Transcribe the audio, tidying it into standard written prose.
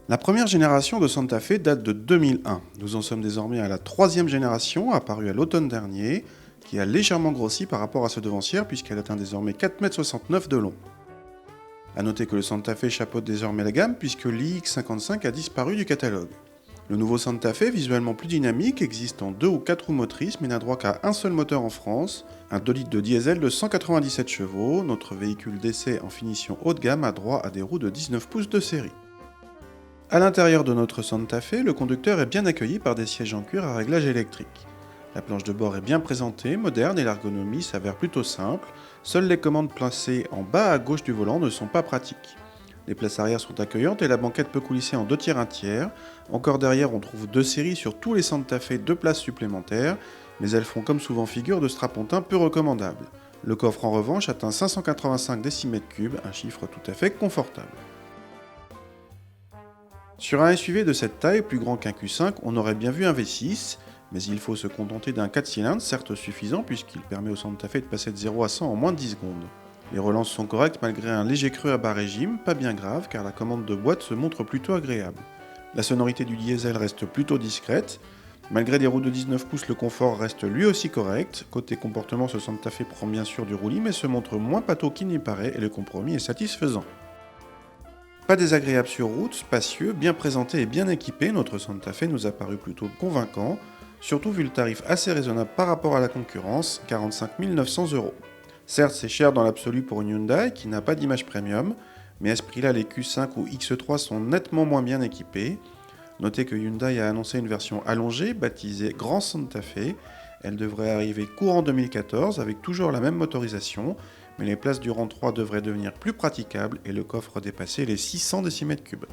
La première génération de Santa Fe date de 2001. Nous en sommes désormais à la troisième génération, apparue à l'automne dernier, qui a légèrement grossi par rapport à sa devancière puisqu'elle atteint désormais 4,69 m de long. A noter que le Santa Fe chapeaute désormais la gamme puisque l'IX55 a disparu du catalogue. Le nouveau Santa Fe, visuellement plus dynamique, existe en 2 ou 4 roues motrices mais n'a droit qu'à un seul moteur en France, un 2 litres de diesel de 197 chevaux. Notre véhicule d'essai en finition haut de gamme a droit à des roues de 19 pouces de série. À l'intérieur de notre Santa Fe, le conducteur est bien accueilli par des sièges en cuir à réglage électrique. La planche de bord est bien présentée, moderne et l'ergonomie s'avère plutôt simple. Seules les commandes placées en bas à gauche du volant ne sont pas pratiques. Les places arrière sont accueillantes et la banquette peut coulisser en 2 tiers 1 tiers. Encore derrière, on trouve 2 séries sur tous les Santa Fe, 2 places supplémentaires, mais elles font comme souvent figure de strapontin peu recommandable. Le coffre en revanche atteint 585 décimètres cubes, un chiffre tout à fait confortable. Sur un SUV de cette taille, plus grand qu'un Q5, on aurait bien vu un V6, mais il faut se contenter d'un 4 cylindres, certes suffisant puisqu'il permet au Santa Fe de passer de 0 à 100 en moins de 10 secondes. Les relances sont correctes malgré un léger creux à bas régime, pas bien grave car la commande de boîte se montre plutôt agréable. La sonorité du diesel reste plutôt discrète. Malgré des roues de 19 pouces, le confort reste lui aussi correct. Côté comportement, ce Santa Fe prend bien sûr du roulis mais se montre moins pâteau qu'il n'y paraît et le compromis est satisfaisant. Pas désagréable sur route, spacieux, bien présenté et bien équipé, notre Santa Fe nous a paru plutôt convaincant, surtout vu le tarif assez raisonnable par rapport à la concurrence, 45 900 €. Certes, c'est cher dans l'absolu pour une Hyundai qui n'a pas d'image premium, mais à ce prix-là, les Q5 ou X3 sont nettement moins bien équipés. Notez que Hyundai a annoncé une version allongée, baptisée Grand Santa Fe. Elle devrait arriver courant 2014 avec toujours la même motorisation, mais les places du rang 3 devraient devenir plus praticables et le coffre dépasser les 600 décimètres cubes.